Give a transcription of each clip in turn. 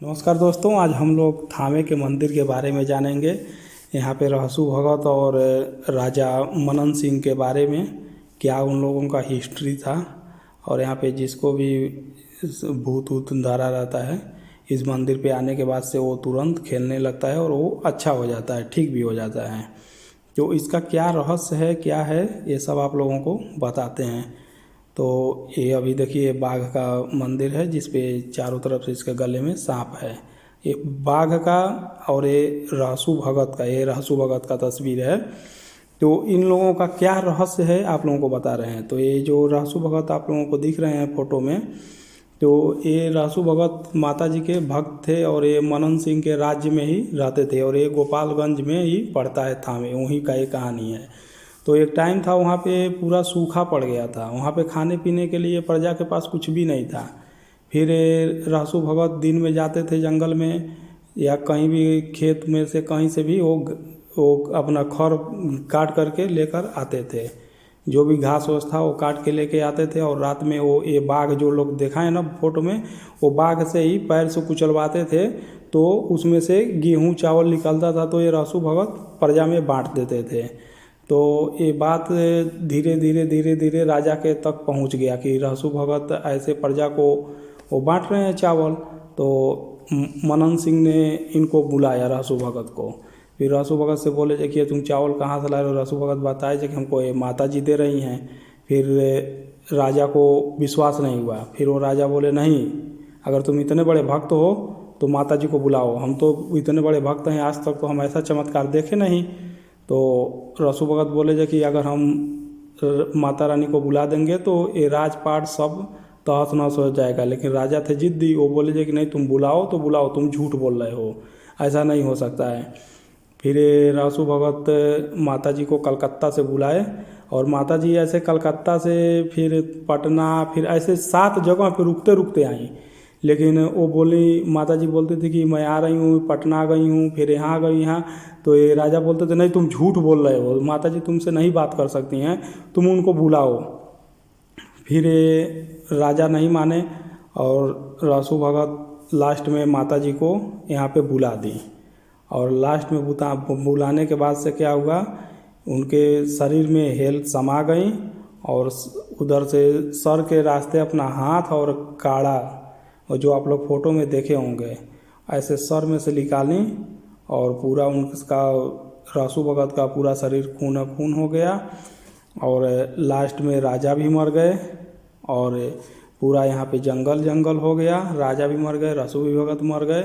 नमस्कार दोस्तों, आज हम लोग थामे के मंदिर के बारे में जानेंगे। यहाँ पे रहसु भगत और राजा मनन सिंह के बारे में क्या उन लोगों का हिस्ट्री था। और यहाँ पे जिसको भी भूत ऊत धरा रहता है, इस मंदिर पे आने के बाद से वो तुरंत खेलने लगता है और वो अच्छा हो जाता है, ठीक भी हो जाता है। तो इसका क्या रहस्य है, क्या है, ये सब आप लोगों को बताते हैं। तो ये अभी देखिए बाघ का मंदिर है जिसपे चारों तरफ से इसके गले में सांप है। ये बाघ का और ये रहसु भगत का, ये रहसु भगत का तस्वीर है। तो इन लोगों का क्या रहस्य है आप लोगों को बता रहे हैं। तो ये जो रहसु भगत आप लोगों को दिख रहे हैं फोटो में, तो ये रहसु भगत माता जी के भक्त थे और ये मनन सिंह के राज्य में ही रहते थे और ये गोपालगंज में ही पड़ता है थामे, वहीं का ये कहानी है। तो एक टाइम था वहाँ पे पूरा सूखा पड़ गया था, वहाँ पे खाने पीने के लिए प्रजा के पास कुछ भी नहीं था। फिर रहसु भगत दिन में जाते थे जंगल में या कहीं भी खेत में से कहीं से भी वो अपना खर काट करके लेकर आते थे। जो भी घास वास था वो काट के लेके आते थे और रात में वो ये बाघ जो लोग देखा है ना फोटो में, वो बाघ से ही पैर से कुचलवाते थे तो उसमें से गेहूँ चावल निकलता था, तो ये रहसु भगत प्रजा में बांट देते थे। तो ये बात धीरे धीरे राजा के तक पहुंच गया कि रहसु भगत ऐसे प्रजा को वो बांट रहे हैं चावल। तो मनन सिंह ने इनको बुलाया रहसु भगत को। फिर रहसु भगत से बोले कि तुम चावल कहाँ से ला रहे हो। रहसु भगत बताए कि हमको ये माता जी दे रही हैं। फिर राजा को विश्वास नहीं हुआ। फिर वो राजा बोले नहीं, अगर तुम इतने बड़े भक्त हो तो माता जी को बुलाओ, हम तो इतने बड़े भक्त हैं, आज तक तो हम ऐसा चमत्कार देखे नहीं। तो रहसु भगत बोले कि अगर हम माता रानी को बुला देंगे तो ये राजपाट सब तहस नहस हो जाएगा। लेकिन राजा थे जिद्दी, वो बोले कि नहीं, तुम बुलाओ तो बुलाओ, तुम झूठ बोल रहे हो, ऐसा नहीं हो सकता है। फिर रहसु भगत माता जी को कलकत्ता से बुलाए और माता जी ऐसे कलकत्ता से फिर पटना, फिर ऐसे 7 जगह पे रुकते रुकते आई। लेकिन वो बोली, माता जी बोलती थी कि मैं आ रही हूँ, पटना गई हूँ, फिर यहाँ गई यहाँ। तो ये राजा बोलते थे नहीं, तुम झूठ बोल रहे हो, माता जी तुमसे नहीं बात कर सकती हैं, तुम उनको बुलाओ। फिर राजा नहीं माने और रहसु भगत लास्ट में माता जी को यहाँ पे बुला दी। और लास्ट में बुलाने के बाद से क्या हुआ, उनके शरीर में हेल्थ समा गई और उधर से सर के रास्ते अपना हाथ और काड़ा, और जो आप लोग फोटो में देखे होंगे, ऐसे सर में से निकाली और पूरा उनका रहसु भगत का पूरा शरीर खून खून हो गया। और लास्ट में राजा भी मर गए और पूरा यहाँ पे जंगल जंगल हो गया। राजा भी मर गए, रहसु भगत मर गए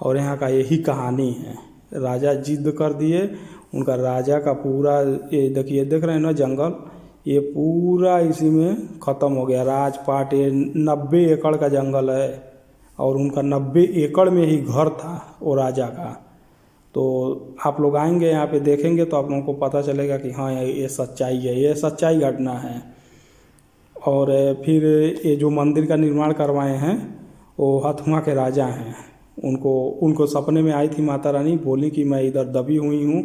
और यहाँ का यही कहानी है। राजा जिद कर दिए, उनका राजा का पूरा ये देखिए, देख रहे हैं ना जंगल, ये पूरा इसी में ख़त्म हो गया। राजपाट ये 90 एकड़ का जंगल है और उनका 90 एकड़ में ही घर था वो राजा का। तो आप लोग आएंगे यहाँ पे देखेंगे तो आप लोगों को पता चलेगा कि हाँ ये सच्चाई है, ये सच्चाई घटना है। और फिर ये जो मंदिर का निर्माण करवाए हैं वो हथुआ के राजा हैं। उनको सपने में आई थी माता रानी, बोली कि मैं इधर दबी हुई हूँ,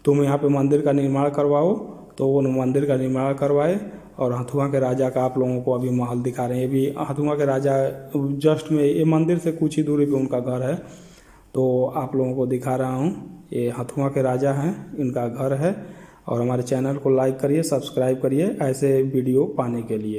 तुम यहाँ पे मंदिर का निर्माण करवाओ। तो वो मंदिर का निर्माण करवाए और हथुआ के राजा का आप लोगों को अभी महल दिखा रहे हैं। ये भी हथुआ के राजा जस्ट में, ये मंदिर से कुछ ही दूरी पे उनका घर है। तो आप लोगों को दिखा रहा हूँ, ये हथुआ के राजा हैं, इनका घर है। और हमारे चैनल को लाइक करिए, सब्सक्राइब करिए ऐसे वीडियो पाने के लिए।